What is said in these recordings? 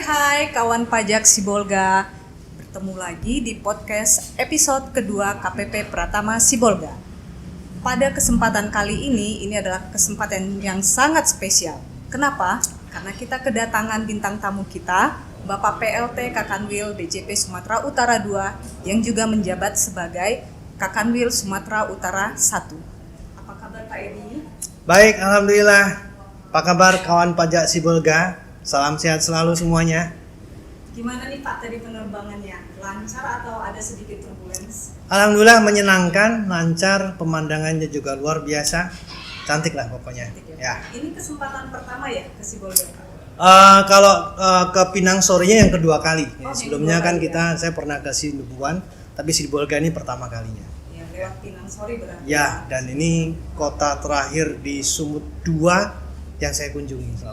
Hai kawan pajak Sibolga, bertemu lagi di podcast episode kedua KPP Pratama Sibolga. Pada kesempatan kali ini adalah kesempatan yang sangat spesial. Kenapa? Karena kita kedatangan bintang tamu kita, Bapak PLT Kakanwil DJP Sumatera Utara 2 yang juga menjabat sebagai Kakanwil Sumatera Utara 1. Apa kabar Pak Edi? Baik, Alhamdulillah. Apa kabar kawan pajak Sibolga? Salam sehat selalu semuanya. Gimana nih Pak tadi penerbangannya? Lancar atau ada sedikit turbulence? Alhamdulillah menyenangkan, lancar, pemandangannya juga luar biasa. Cantik lah pokoknya. Cantik Ya. Ini kesempatan pertama ya ke Sibolga Pak? Kalau ke Pinang sorenya yang kedua kali. Sebelumnya kan saya pernah ke Sinubuan, tapi Sibolga ini pertama kalinya. Ya, lewat Pinang Sore berarti. Ya, dan ini kota terakhir di Sumut 2 yang saya kunjungi.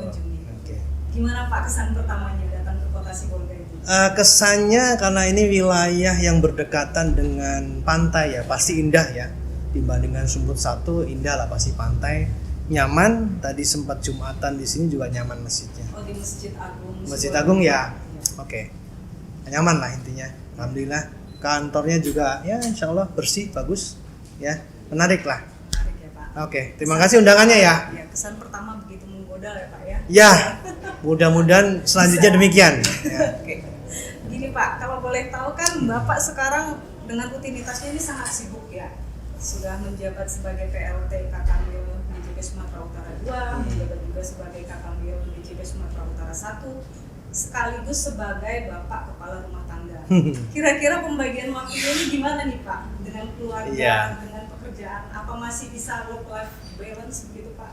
Gimana Pak kesan pertamanya datang ke kota Sibolga itu? Kesannya karena ini wilayah yang berdekatan dengan pantai ya, pasti indah ya. Dibandingkan Sumut 1, indah lah pasti pantai. Nyaman, tadi sempat Jumatan di sini juga nyaman masjidnya. Oh, di Masjid Agung. Masjid Agung ya. Oke. Nyaman lah intinya. Alhamdulillah. Kantornya juga ya insya Allah bersih, bagus. Ya, menarik lah. Menarik ya Pak. Oke, terima kasih undangannya ya. Ya, kesan pertama begitu menggoda ya Pak ya. Ya, mudah-mudahan selanjutnya demikian. Ya. Oke. Gini Pak, kalau boleh tahu kan Bapak sekarang dengan rutinitasnya ini sangat sibuk ya. Sudah menjabat sebagai PLT Kakanwil DJP Sumatera Utara 2, menjabat juga sebagai Kakanwil DJP Sumatera Utara 1, sekaligus sebagai Bapak Kepala Rumah Tangga. Kira-kira pembagian waktunya ini gimana nih Pak? Dengan keluarga, dengan pekerjaan, apa masih bisa work-life balance begitu Pak?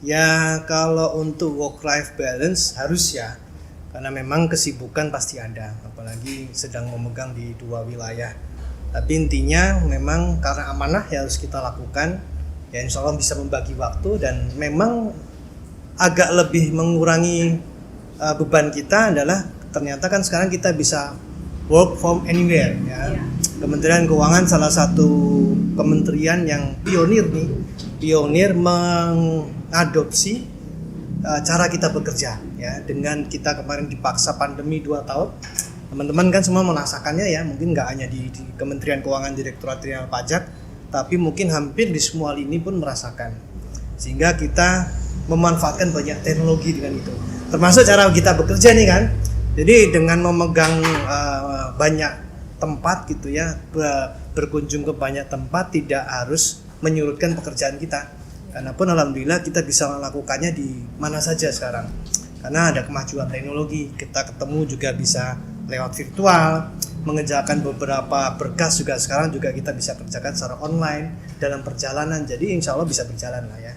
Ya kalau untuk work-life balance harus ya, karena memang kesibukan pasti ada, apalagi sedang memegang di dua wilayah. Tapi intinya memang karena amanah yang harus kita lakukan, ya insya Allah bisa membagi waktu dan memang agak lebih mengurangi beban kita adalah ternyata kan sekarang kita bisa work from anywhere ya. Kementerian Keuangan salah satu kementerian yang pionir mengadopsi cara kita bekerja ya, dengan kita kemarin dipaksa pandemi 2 tahun. Teman-teman kan semua merasakannya ya, mungkin nggak hanya di Kementerian Keuangan Direktorat Jenderal Pajak, tapi mungkin hampir di semua lini pun merasakan. Sehingga kita memanfaatkan banyak teknologi dengan itu. Termasuk cara kita bekerja nih kan. Jadi dengan memegang banyak tempat gitu ya, berkunjung ke banyak tempat tidak harus menyurutkan pekerjaan kita. Karena pun alhamdulillah kita bisa melakukannya di mana saja sekarang. Karena ada kemajuan teknologi, kita ketemu juga bisa lewat virtual, mengerjakan beberapa berkas juga sekarang juga kita bisa kerjakan secara online dalam perjalanan. Jadi insya Allah bisa berjalan lah ya.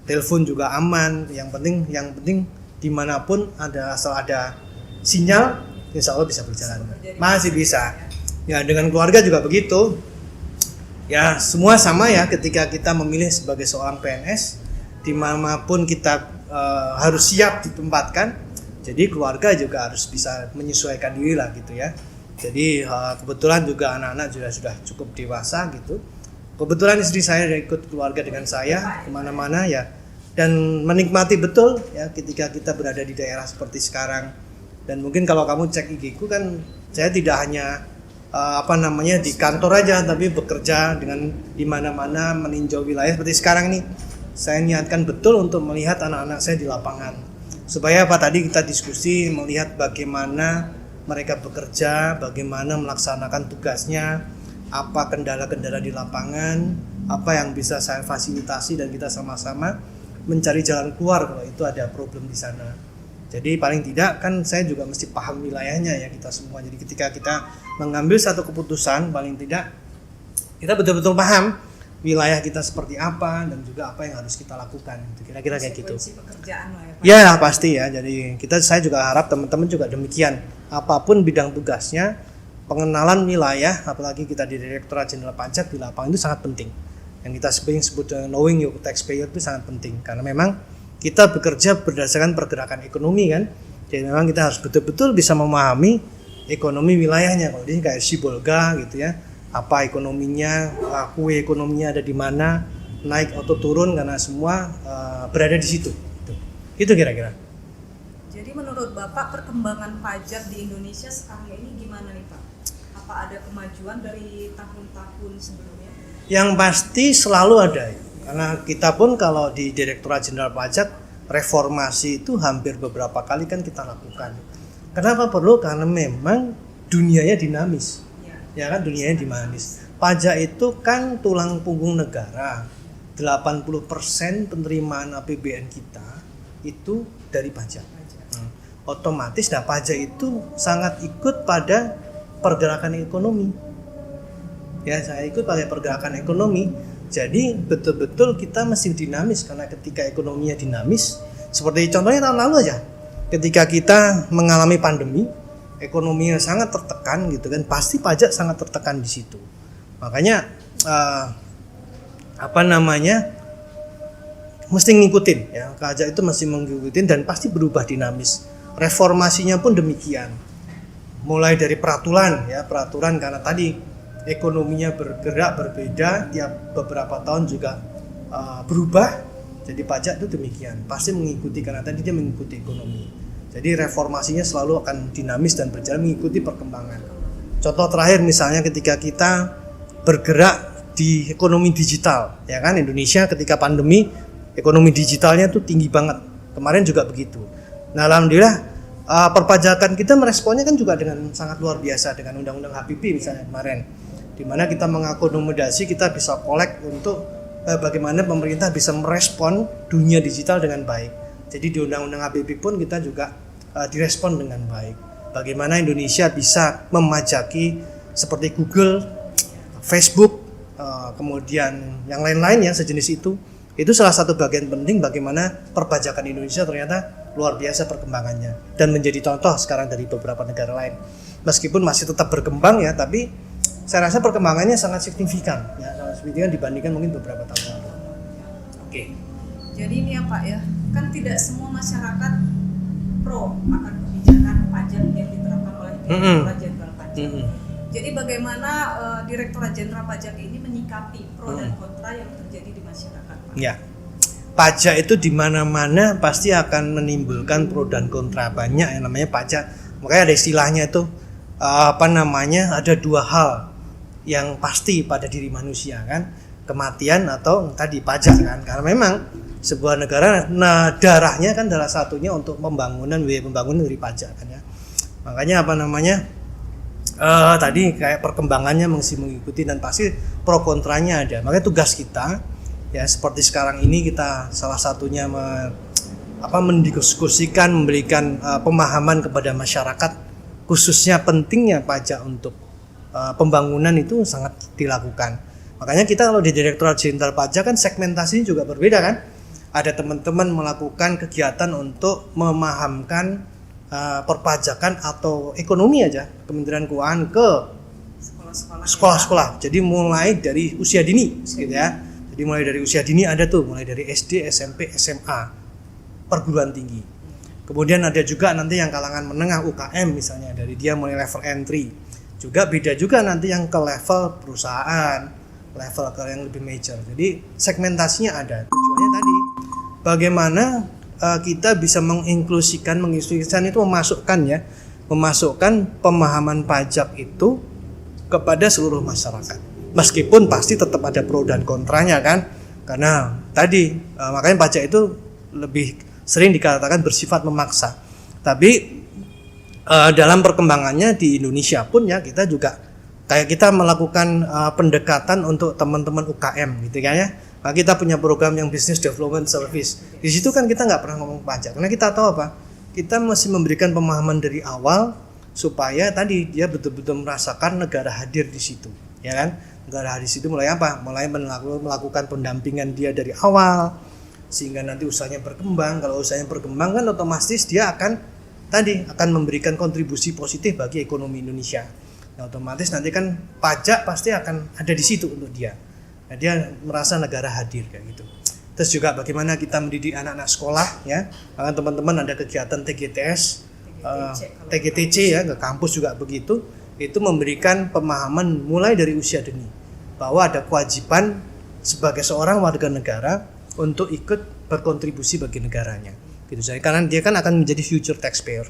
Telepon juga aman, yang penting dimanapun asal ada sinyal, insya Allah bisa berjalan. Masih bisa. Ya dengan keluarga juga begitu. Ya semua sama ya, ketika kita memilih sebagai seorang PNS, dimanapun kita harus siap ditempatkan. Jadi keluarga juga harus bisa menyesuaikan diri lah gitu ya. Jadi kebetulan juga anak-anak juga sudah cukup dewasa gitu. Kebetulan istri saya ikut keluarga dengan saya kemana-mana ya, dan menikmati betul ya ketika kita berada di daerah seperti sekarang. Dan mungkin kalau kamu cek IG-ku kan saya tidak hanya di kantor aja, tapi bekerja dengan di mana-mana meninjau wilayah seperti sekarang ini. Saya niatkan betul untuk melihat anak-anak saya di lapangan. Supaya tadi kita diskusi melihat bagaimana mereka bekerja, bagaimana melaksanakan tugasnya, apa kendala-kendala di lapangan, apa yang bisa saya fasilitasi dan kita sama-sama mencari jalan keluar kalau itu ada problem di sana. Jadi paling tidak kan saya juga mesti paham wilayahnya ya kita semua. Jadi ketika kita mengambil satu keputusan, paling tidak kita betul-betul paham wilayah kita seperti apa dan juga apa yang harus kita lakukan. Kira-kira kayak gitu. Pekerjaan lah ya Pak. Ya pasti ya. Jadi saya juga harap teman-teman juga demikian. Apapun bidang tugasnya, pengenalan wilayah, apalagi kita di Direktorat Jenderal Pajak di lapangan itu sangat penting. Yang kita sebut dengan knowing your taxpayer itu sangat penting karena memang kita bekerja berdasarkan pergerakan ekonomi kan. Jadi memang kita harus betul-betul bisa memahami ekonomi wilayahnya. Kalau ini kayak Sibolga gitu ya, apa ekonominya, kue ekonominya ada di mana, naik atau turun karena semua berada di situ. Itu kira-kira. Jadi menurut Bapak perkembangan pajak di Indonesia sekarang ini gimana nih Pak? Apa ada kemajuan dari tahun-tahun sebelumnya? Yang pasti selalu ada, karena kita pun kalau di Direktorat Jenderal Pajak reformasi itu hampir beberapa kali kan kita lakukan. Kenapa perlu? Karena memang dunianya dinamis. Ya kan, dunianya dinamis. Pajak itu kan tulang punggung negara. 80% penerimaan APBN kita itu dari pajak. Otomatis pajak itu sangat ikut pada pergerakan ekonomi. Ya, saya ikut pada pergerakan ekonomi. Jadi betul-betul kita mesti dinamis, karena ketika ekonominya dinamis, seperti contohnya tahun lalu aja, ketika kita mengalami pandemi, ekonominya sangat tertekan gitu kan, pasti pajak sangat tertekan di situ. Makanya mesti ngikutin ya, pajak itu mesti mengikutin dan pasti berubah dinamis. Reformasinya pun demikian, mulai dari peraturan karena tadi ekonominya bergerak berbeda tiap beberapa tahun juga berubah. Jadi pajak itu demikian, pasti mengikuti karena tadi dia mengikuti ekonomi. Jadi reformasinya selalu akan dinamis dan berjalan mengikuti perkembangan. Contoh terakhir misalnya ketika kita bergerak di ekonomi digital, ya kan, Indonesia ketika pandemi ekonomi digitalnya tuh tinggi banget. Kemarin juga begitu. Nah, alhamdulillah perpajakan kita meresponnya kan juga dengan sangat luar biasa dengan Undang-Undang HPP misalnya kemarin, di mana kita mengakomodasi, kita bisa kolek untuk bagaimana pemerintah bisa merespon dunia digital dengan baik. Jadi di Undang-Undang HPP pun kita juga direspon dengan baik. Bagaimana Indonesia bisa memajaki seperti Google, Facebook, kemudian yang lain-lain yang sejenis itu. Itu salah satu bagian penting bagaimana perpajakan Indonesia ternyata luar biasa perkembangannya dan menjadi contoh sekarang dari beberapa negara lain. Meskipun masih tetap berkembang ya, tapi saya rasa perkembangannya sangat signifikan ya, sangat signifikan dibandingkan mungkin beberapa tahun lalu. Oke. Jadi ini ya Pak ya, kan tidak semua masyarakat pro akan kebijakan pajak yang diterapkan oleh Direktorat Jenderal Pajak. Jadi bagaimana Direktorat Jenderal Pajak ini menyikapi pro dan kontra yang terjadi di masyarakat, Pak? Ya, pajak itu di mana-mana pasti akan menimbulkan pro dan kontra, banyak yang namanya pajak. Makanya ada istilahnya itu ada dua hal yang pasti pada diri manusia kan, kematian atau tadi pajak kan. Karena memang sebuah negara darahnya kan salah satunya untuk pembangunan dari pajak kan ya. Makanya tadi kayak perkembangannya mesti mengikuti dan pasti pro kontranya ada. Makanya tugas kita ya seperti sekarang ini kita salah satunya mendiskusikan, memberikan pemahaman kepada masyarakat khususnya pentingnya pajak untuk pembangunan itu sangat dilakukan. Makanya kita kalau di Direktorat Jenderal Pajak kan segmentasinya juga berbeda kan. Ada teman-teman melakukan kegiatan untuk memahamkan perpajakan atau ekonomi aja Kementerian Keuangan ke sekolah-sekolah. Jadi mulai dari usia dini gitu ya. Jadi mulai dari usia dini ada tuh, mulai dari SD, SMP, SMA, perguruan tinggi. Kemudian ada juga nanti yang kalangan menengah UKM misalnya, dari dia mulai level entry. Juga beda juga nanti yang ke level perusahaan, level ke yang lebih major. Jadi segmentasinya ada. Tujuannya tadi bagaimana kita bisa menginklusikan itu memasukkan pemahaman pajak itu kepada seluruh masyarakat. Meskipun pasti tetap ada pro dan kontranya kan, karena tadi makanya pajak itu lebih sering dikatakan bersifat memaksa. Tapi dalam perkembangannya di Indonesia pun ya kita juga kayak kita melakukan pendekatan untuk teman-teman UKM gitu kan ya. Nah, kita punya program yang Business Development Service. Di situ kan kita nggak pernah ngomong pajak, karena kita tahu apa? Kita mesti memberikan pemahaman dari awal supaya tadi dia betul-betul merasakan negara hadir di situ, ya kan? Negara hadir di situ mulai apa? Mulai melakukan pendampingan dia dari awal sehingga nanti usahanya berkembang. Kalau usahanya berkembang kan otomatis dia akan memberikan kontribusi positif bagi ekonomi Indonesia. Nah, otomatis nanti kan pajak pasti akan ada di situ untuk dia. Nah, dia merasa negara hadir kayak gitu. Terus juga bagaimana kita mendidik anak-anak sekolah ya. Karena teman-teman ada kegiatan TGTC ya, ke kampus juga begitu. Itu memberikan pemahaman mulai dari usia dini bahwa ada kewajiban sebagai seorang warga negara untuk ikut berkontribusi bagi negaranya. gitu saya, karena dia kan akan menjadi future taxpayer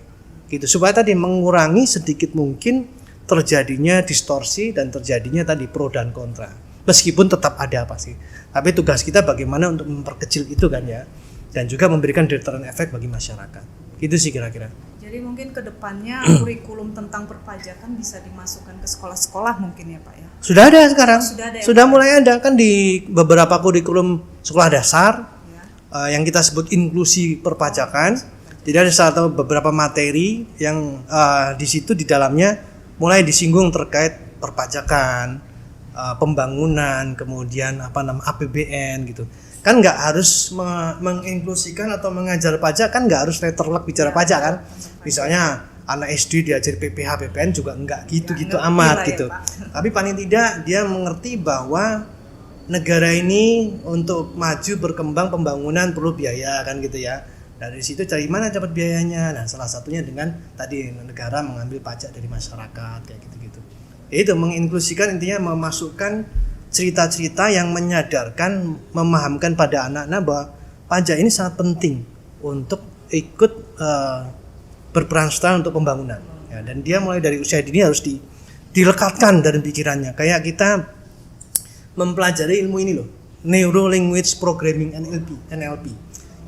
gitu, supaya tadi mengurangi sedikit mungkin terjadinya distorsi dan terjadinya tadi pro dan kontra, meskipun tetap ada pasti, tapi tugas kita bagaimana untuk memperkecil itu kan ya, dan juga memberikan deterrent effect bagi masyarakat, gitu sih kira-kira. Jadi mungkin kedepannya kurikulum tentang perpajakan bisa dimasukkan ke sekolah-sekolah mungkin ya Pak ya? Sudah ada sekarang, ya, sudah mulai ada kan di beberapa kurikulum sekolah dasar ya. Yang kita sebut inklusi perpajakan. Jadi ada beberapa materi yang di situ di dalamnya mulai disinggung terkait perpajakan, pembangunan, kemudian APBN gitu. Kan nggak harus menginklusikan atau mengajar pajak, kan nggak harus letterlock bicara pajak kan. Misalnya anak SD diajar PPh, PPN juga nggak gitu-gitu amat gitu. Tapi paling tidak dia mengerti bahwa negara ini untuk maju berkembang pembangunan perlu biaya kan gitu ya. Dari situ cari mana dapat biayanya. Nah, salah satunya dengan tadi negara mengambil pajak dari masyarakat kayak gitu-gitu. Itu menginklusikan, intinya memasukkan cerita-cerita yang menyadarkan, memahamkan pada anak-anak bahwa pajak ini sangat penting untuk ikut berperan serta untuk pembangunan. Ya, dan dia mulai dari usia dini harus dilekatkan dari pikirannya. Kayak kita mempelajari ilmu ini loh, Neuro Language Programming NLP.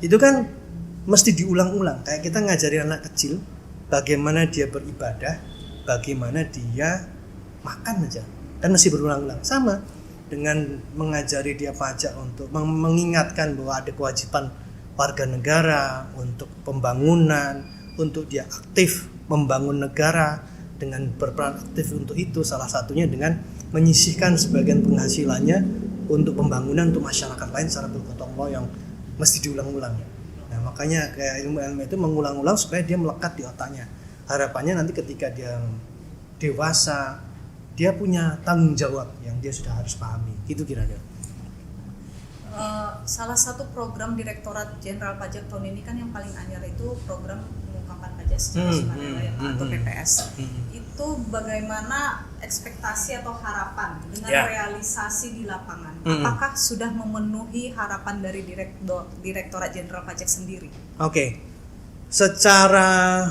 Itu kan mesti diulang-ulang, kayak kita ngajarin anak kecil bagaimana dia beribadah, bagaimana dia makan aja, dan mesti berulang-ulang. Sama dengan mengajari dia pajak untuk mengingatkan bahwa ada kewajiban warga negara untuk pembangunan, untuk dia aktif membangun negara dengan berperan aktif untuk itu, salah satunya dengan menyisihkan sebagian penghasilannya untuk pembangunan untuk masyarakat lain secara bergotong royong, mesti diulang-ulang. Nah, makanya kayak ilmu itu mengulang-ulang supaya dia melekat di otaknya. Harapannya nanti ketika dia dewasa, dia punya tanggung jawab yang dia sudah harus pahami. Gitu kira-kira. Salah satu program Direktorat Jenderal Pajak tahun ini kan yang paling anyar itu program pengungkapan pajak secara sukarela atau PPS. Itu bagaimana ekspektasi atau harapan dengan realisasi di lapangan? Apakah sudah memenuhi harapan dari Direktorat Jenderal Pajak sendiri? Oke. Secara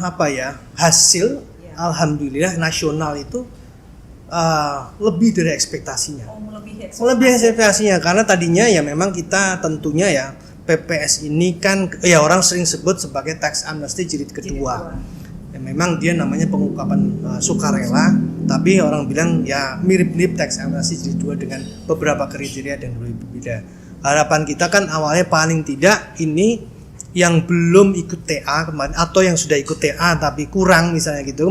hasil alhamdulillah nasional itu lebih dari ekspektasinya. Melebihi ekspektasinya karena tadinya ya memang kita tentunya ya PPS ini kan ya orang sering sebut sebagai tax amnesty jilid kedua. Ya, memang dia namanya pengungkapan sukarela, tapi orang bilang ya mirip-mirip tax amnesty jilid 2 dengan beberapa kriteria dan berbeda. Harapan kita kan awalnya paling tidak ini yang belum ikut TA kemarin atau yang sudah ikut TA tapi kurang misalnya gitu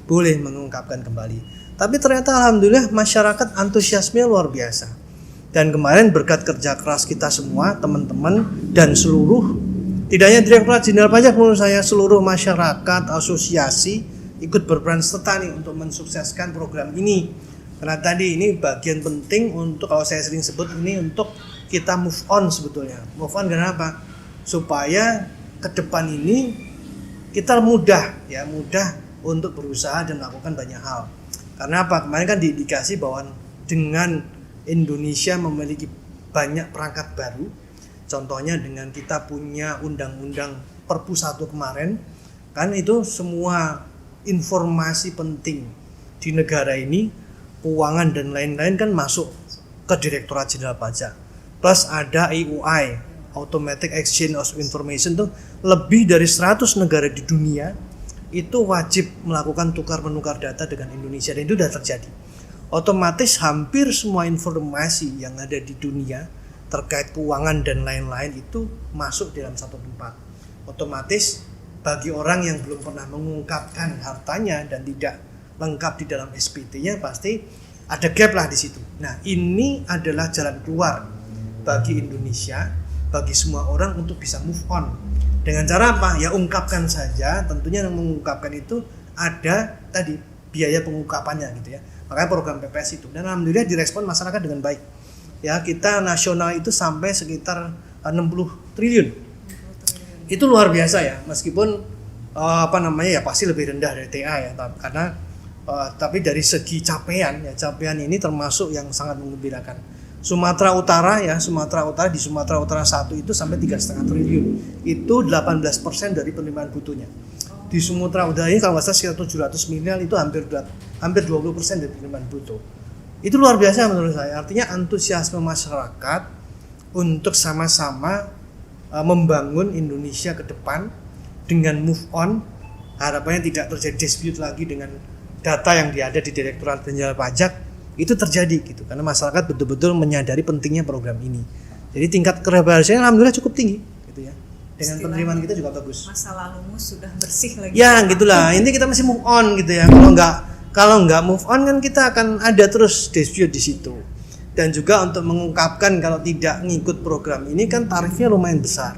boleh mengungkapkan kembali. Tapi ternyata alhamdulillah masyarakat antusiasme luar biasa. Dan kemarin berkat kerja keras kita semua, teman-teman dan seluruh, tidak hanya Direktorat Jenderal Pajak, menurut saya seluruh masyarakat, asosiasi ikut berperan serta nih untuk mensukseskan program ini. Karena tadi ini bagian penting untuk, kalau saya sering sebut ini untuk kita move on sebetulnya. Move on kenapa? Supaya ke depan ini kita mudah untuk berusaha dan melakukan banyak hal. Karena apa? Kemarin kan diindikasi bahwa dengan Indonesia memiliki banyak perangkat baru, contohnya dengan kita punya undang-undang Perpu 1 kemarin, kan itu semua informasi penting di negara ini, keuangan dan lain-lain kan masuk ke Direktorat Jenderal Pajak. Plus ada EUI, Automatic Exchange of Information, tuh lebih dari 100 negara di dunia itu wajib melakukan tukar-menukar data dengan Indonesia, dan itu sudah terjadi. Otomatis hampir semua informasi yang ada di dunia terkait keuangan dan lain-lain itu masuk dalam satu tempat. Otomatis bagi orang yang belum pernah mengungkapkan hartanya dan tidak lengkap di dalam SPT-nya, pasti ada gap lah di situ. Nah, ini adalah jalan keluar bagi Indonesia, bagi semua orang untuk bisa move on. Dengan cara apa? Ya ungkapkan saja. Tentunya yang mengungkapkan itu ada tadi biaya pengungkapannya gitu ya. Makanya program PPS itu, dan alhamdulillah direspon masyarakat dengan baik. Ya, kita nasional itu sampai sekitar 60 triliun. Itu luar biasa ya, meskipun ya pasti lebih rendah dari TA ya, tapi dari segi capaian ini termasuk yang sangat menggembirakan. Sumatera Utara ya, Sumatera Utara di Sumatera Utara 1 itu sampai 3,5 triliun. Itu 18% dari penerimaan brutonya. Di Sumatera Utara ini kalau nggak salah sekitar 700 miliar, itu hampir 20% dari penerimaan bruto. Itu luar biasa menurut saya. Artinya antusiasme masyarakat untuk sama-sama membangun Indonesia ke depan dengan move on. Harapannya tidak terjadi dispute lagi dengan data yang ada di Direktorat Jenderal Pajak. Itu terjadi gitu, karena masyarakat betul-betul menyadari pentingnya program ini. Jadi tingkat keberhasilan alhamdulillah cukup tinggi gitu ya. Dengan penerimaan kita juga bagus. Masa lalumu sudah bersih lagi. Ya gitulah, ini kita masih move on gitu ya. Kalau nggak move on kan kita akan ada terus dispute di situ. Dan juga untuk mengungkapkan kalau tidak ngikut program ini kan tarifnya lumayan besar.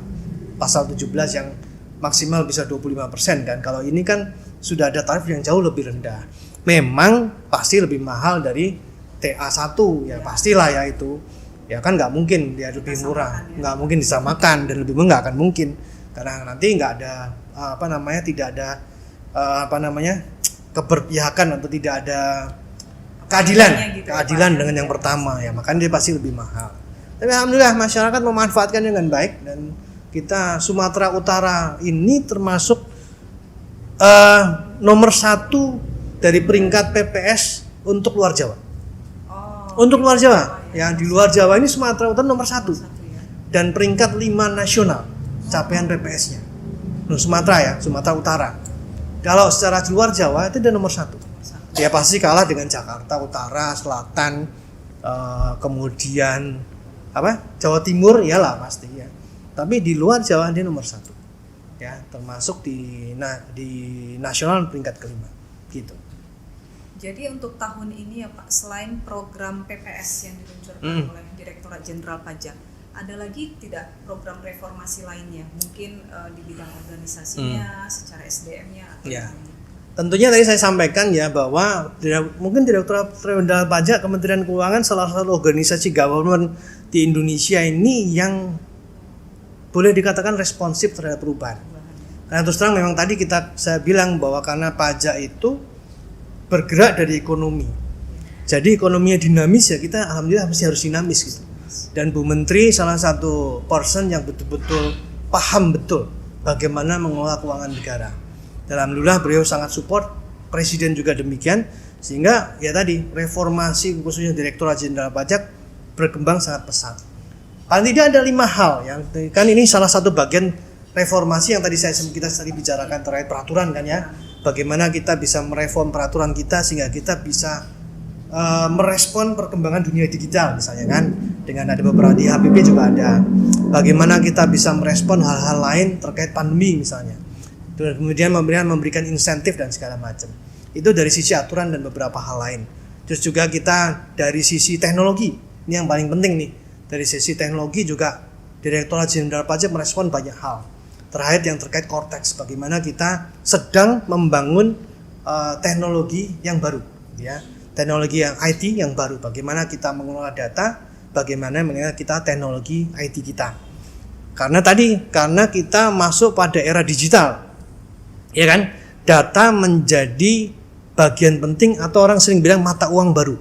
Pasal 17 yang maksimal bisa 25% kan. Kalau ini kan sudah ada tarif yang jauh lebih rendah. Memang pasti lebih mahal dari TA1 ya, pastilah ya itu. Ya kan nggak mungkin dia lebih murah, nggak mungkin disamakan, dan lebih nggak akan mungkin karena nanti nggak ada tidak ada keberpihakan atau tidak ada keadilan dengan yang pertama ya, makanya dia pasti lebih mahal. Tapi alhamdulillah masyarakat memanfaatkan dengan baik, dan kita Sumatera Utara ini termasuk nomor 1 dari peringkat PPS untuk luar Jawa. Untuk luar Jawa, ya di luar Jawa ini Sumatera Utara nomor 1 dan peringkat 5 nasional capaian PPS-nya. Sumatera ya, Sumatera Utara. Kalau secara di luar Jawa itu dia nomor 1. Ya pasti kalah dengan Jakarta Utara, Selatan, kemudian Jawa Timur, iyalah pasti ya. Tapi di luar Jawa dia nomor 1. Ya, termasuk di nasional peringkat kelima gitu. Jadi untuk tahun ini ya Pak, selain program PPS yang diluncurkan oleh Direktorat Jenderal Pajak, ada lagi tidak program reformasi lainnya? Mungkin di bidang organisasinya, secara SDM-nya atau ya. Tentunya tadi saya sampaikan ya bahwa mungkin Direktorat Jenderal Pajak Kementerian Keuangan salah satu organisasi government di Indonesia ini yang boleh dikatakan responsif terhadap perubahan. Karena terus terang memang tadi saya bilang bahwa karena pajak itu bergerak dari ekonomi. Jadi ekonominya dinamis ya, kita alhamdulillah mesti harus dinamis gitu. Dan Bu Menteri salah satu person yang betul-betul paham betul bagaimana mengelola keuangan negara. Dan alhamdulillah beliau sangat support, Presiden juga demikian, sehingga ya tadi reformasi khususnya Direktorat Jenderal Pajak berkembang sangat pesat. Paling tidak ada 5 hal yang kan ini salah satu bagian reformasi yang tadi kita bicarakan terkait peraturan kan ya. Bagaimana kita bisa mereform peraturan kita sehingga kita bisa merespon perkembangan dunia digital misalnya kan, dengan ada beberapa di HPP juga ada. Bagaimana kita bisa merespon hal-hal lain terkait pandemi misalnya. Dan kemudian memberikan insentif dan segala macam. Itu dari sisi aturan dan beberapa hal lain. Terus juga kita dari sisi teknologi, ini yang paling penting nih. Dari sisi teknologi juga Direktorat Jenderal Pajak merespon banyak hal. Terakhir yang terkait Cortex, bagaimana kita sedang membangun teknologi yang baru, ya, teknologi yang IT yang baru. Bagaimana kita mengelola data, bagaimana kita teknologi IT kita. Karena kita masuk pada era digital, ya kan, data menjadi bagian penting atau orang sering bilang mata uang baru,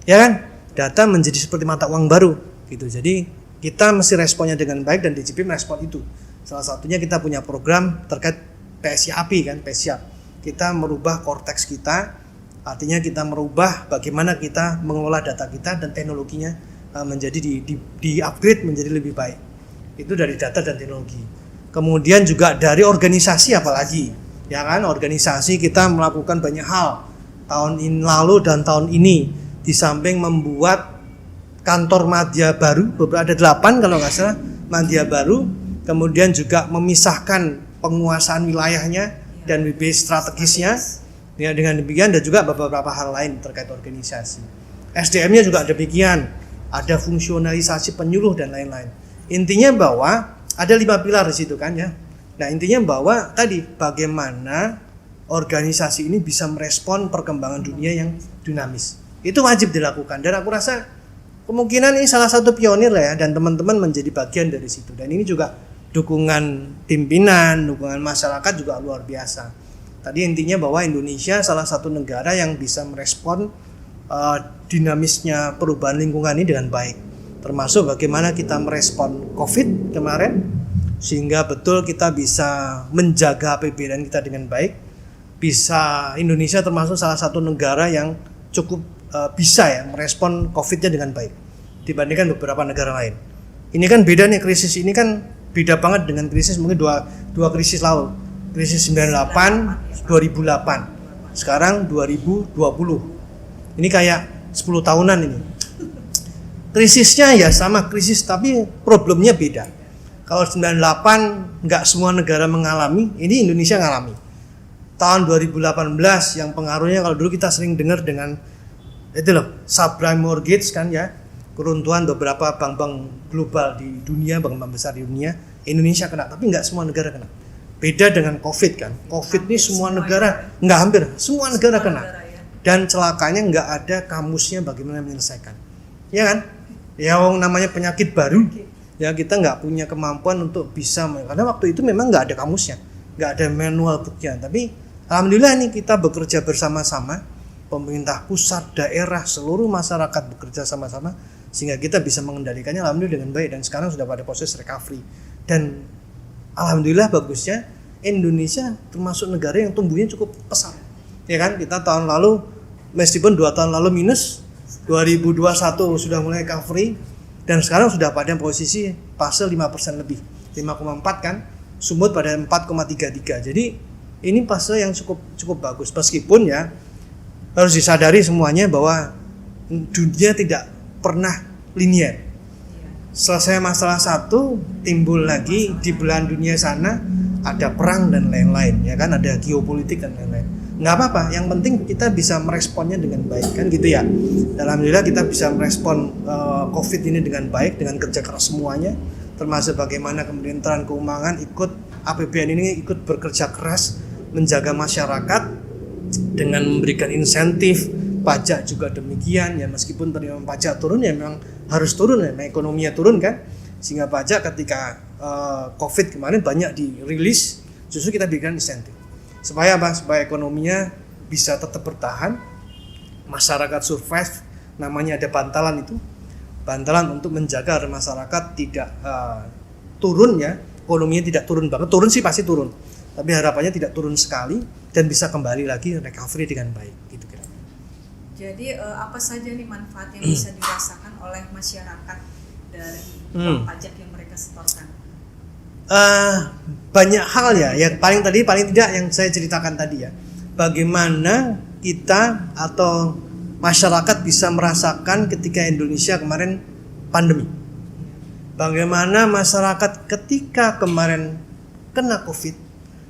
ya kan, data menjadi seperti mata uang baru, gitu. Jadi kita mesti responnya dengan baik dan DJP merespon itu. Salah satunya kita punya program terkait PSIAP kan, PSIAP. Kita merubah Cortex kita, artinya kita merubah bagaimana kita mengelola data kita dan teknologinya menjadi di-upgrade menjadi lebih baik. Itu dari data dan teknologi. Kemudian juga dari organisasi apalagi. Ya kan, organisasi kita melakukan banyak hal. Tahun lalu dan tahun ini di samping membuat kantor madya baru, beberapa ada 8 kalau nggak salah madya baru. Kemudian juga memisahkan penguasaan wilayahnya dan WB strategisnya ya, dengan demikian dan juga beberapa hal lain terkait organisasi. SDM-nya juga demikian, ada fungsionalisasi penyuluh dan lain-lain. Intinya bahwa ada 5 pilar di situ kan ya. Nah intinya bahwa tadi bagaimana organisasi ini bisa merespon perkembangan dunia yang dinamis. Itu wajib dilakukan dan aku rasa kemungkinan ini salah satu pionir lah ya, dan teman-teman menjadi bagian dari situ. Dan ini juga dukungan pimpinan, dukungan masyarakat juga luar biasa. Tadi intinya bahwa Indonesia salah satu negara yang bisa merespon dinamisnya perubahan lingkungan ini dengan baik. termasuk bagaimana kita merespon COVID kemarin sehingga betul kita bisa menjaga APBN kita dengan baik. Indonesia termasuk salah satu negara yang cukup bisa ya merespon COVID-nya dengan baik dibandingkan beberapa negara lain. Ini kan beda nih, krisis ini kan beda banget dengan krisis mungkin dua krisis lalu. Krisis 98, 2008. Sekarang 2020. Ini kayak 10 tahunan ini. Krisisnya ya sama krisis tapi problemnya beda. Kalau 98 nggak semua negara mengalami, ini Indonesia ngalami. Tahun 2018 yang pengaruhnya kalau dulu kita sering dengar dengan itu loh, subprime mortgage kan ya, keruntuhan beberapa bank-bank global di dunia, bank-bank besar di dunia, Indonesia kena, tapi nggak semua negara kena. Beda dengan COVID kan, COVID ini semua negara, nggak hampir, semua negara kena. Dan celakanya nggak ada kamusnya bagaimana menyelesaikan, ya kan? Ya namanya penyakit baru, ya kita nggak punya kemampuan untuk bisa, karena waktu itu memang nggak ada kamusnya, nggak ada manual booknya. Tapi alhamdulillah nih kita bekerja bersama-sama, pemerintah pusat, daerah, seluruh masyarakat bekerja sama-sama sehingga kita bisa mengendalikannya alhamdulillah dengan baik dan sekarang sudah pada proses recovery. Dan alhamdulillah bagusnya Indonesia termasuk negara yang tumbuhnya cukup pesat. Ya kan? Kita tahun lalu meskipun 2 tahun lalu minus, 2021 sudah mulai recovery dan sekarang sudah pada posisi fase 5% lebih. 5,4 kan? Sumut pada 4,33. Jadi ini fase yang cukup bagus, meskipun ya harus disadari semuanya bahwa dunia tidak pernah linier. Selesai masalah satu, timbul lagi di belahan dunia sana ada perang dan lain-lain, ya kan, ada geopolitik dan lain-lain. Nggak apa-apa, yang penting kita bisa meresponnya dengan baik kan gitu ya. Dan alhamdulillah kita bisa merespon COVID ini dengan baik dengan kerja keras semuanya, termasuk bagaimana Kementerian Keuangan APBN ini ikut bekerja keras menjaga masyarakat dengan memberikan insentif, pajak juga demikian ya, meskipun penerimaan pajak turun ya memang harus turun ya, ekonominya turun kan, sehingga pajak ketika COVID kemarin banyak dirilis, justru kita berikan insentif supaya apa? Supaya ekonominya bisa tetap bertahan, masyarakat survive, namanya ada bantalan itu, bantalan untuk menjaga agar masyarakat tidak turun ya, ekonominya tidak turun banget, turun sih pasti turun, tapi harapannya tidak turun sekali dan bisa kembali lagi recovery dengan baik gitu kira. Jadi apa saja nih manfaat yang bisa dirasakan oleh masyarakat dari pajak yang mereka setorkan? Banyak hal ya, yang paling tidak yang saya ceritakan tadi ya, bagaimana kita atau masyarakat bisa merasakan ketika Indonesia kemarin pandemi, bagaimana masyarakat ketika kemarin kena COVID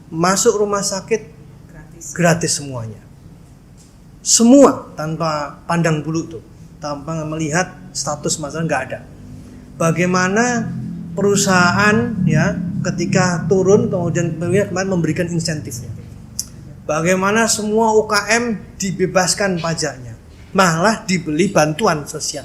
masuk rumah sakit gratis semuanya, semua tanpa pandang bulu tuh, tanpa melihat status masalah, nggak ada. Bagaimana perusahaan ya ketika turun kemudian kemarin memberikan insentifnya, bagaimana semua UKM dibebaskan pajaknya, malah dibeli bantuan sosial.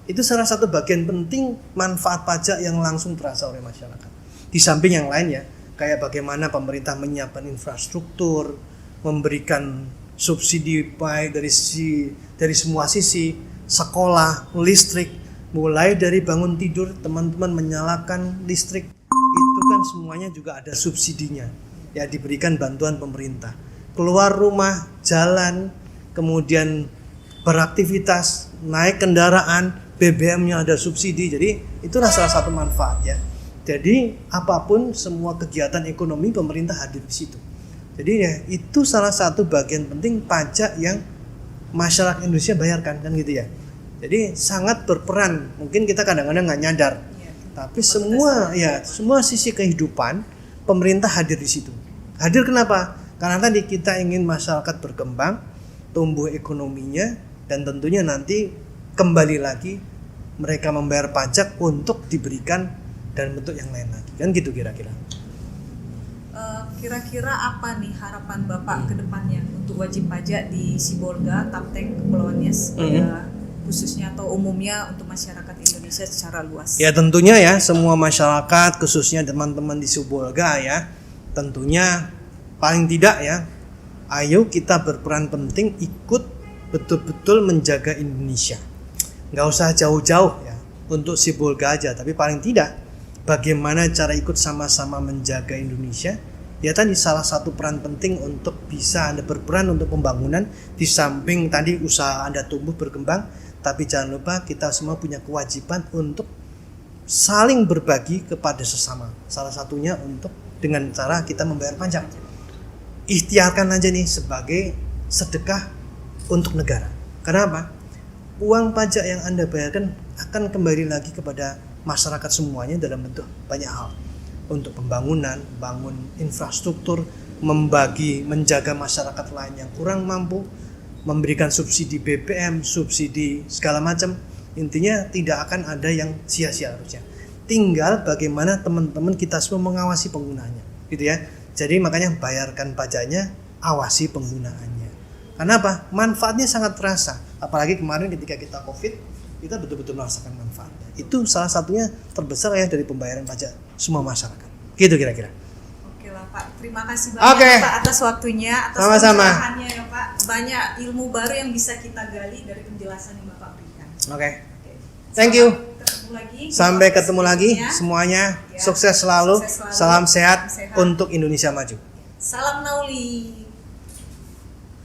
Itu salah satu bagian penting manfaat pajak yang langsung terasa oleh masyarakat. Di samping yang lain ya, kayak bagaimana pemerintah menyiapkan infrastruktur, memberikan subsidi baik dari semua sisi, sekolah, listrik, mulai dari bangun tidur teman-teman menyalakan listrik, itu kan semuanya juga ada subsidinya, ya diberikan bantuan pemerintah. Keluar rumah, jalan, kemudian beraktivitas, naik kendaraan, BBM-nya ada subsidi, jadi itulah salah satu manfaat ya. Jadi apapun semua kegiatan ekonomi pemerintah hadir di situ. Jadi ya itu salah satu bagian penting pajak yang masyarakat Indonesia bayarkan kan gitu ya. Jadi sangat berperan. Mungkin kita kadang-kadang nggak nyadar, tapi semua sisi kehidupan pemerintah hadir di situ. Hadir kenapa? Karena tadi kita ingin masyarakat berkembang, tumbuh ekonominya, dan tentunya nanti kembali lagi mereka membayar pajak untuk diberikan dan bentuk yang lain lagi kan gitu kira-kira. Kira-kira apa nih harapan Bapak ke depannya untuk wajib pajak di Sibolga, Tapteng, Kepulauan Nias, khususnya atau umumnya untuk masyarakat Indonesia secara luas? Ya tentunya ya semua masyarakat khususnya teman-teman di Sibolga ya, tentunya paling tidak ya, ayo kita berperan penting ikut betul-betul menjaga Indonesia. Nggak usah jauh-jauh ya, untuk Sibolga aja, tapi paling tidak bagaimana cara ikut sama-sama menjaga Indonesia. Ya tadi salah satu peran penting untuk bisa Anda berperan untuk pembangunan, di samping tadi usaha Anda tumbuh berkembang, tapi jangan lupa kita semua punya kewajiban untuk saling berbagi kepada sesama. Salah satunya untuk dengan cara kita membayar pajak. Ikhtiarkan aja nih sebagai sedekah untuk negara. Karena apa? Uang pajak yang Anda bayarkan akan kembali lagi kepada masyarakat semuanya dalam bentuk banyak hal. Untuk pembangunan, bangun infrastruktur, menjaga masyarakat lain yang kurang mampu, memberikan subsidi BBM, subsidi segala macam. Intinya tidak akan ada yang sia-sia harusnya. Tinggal bagaimana teman-teman kita semua mengawasi penggunaannya, gitu ya. Jadi makanya bayarkan pajaknya, awasi penggunaannya. Karena apa? Manfaatnya sangat terasa. Apalagi kemarin ketika kita COVID, kita betul-betul merasakan manfaatnya. Itu salah satunya terbesar ya dari pembayaran pajak semua masyarakat. Gitu kira-kira. Oke lah Pak, terima kasih banyak Pak atas waktunya, atas pencerahannya ya Pak. Banyak ilmu baru yang bisa kita gali dari penjelasan yang Bapak berikan. Oke. Thank you. Sampai ketemu lagi semuanya. Ya. Sukses selalu. Salam sehat untuk Indonesia maju. Salam Nauli.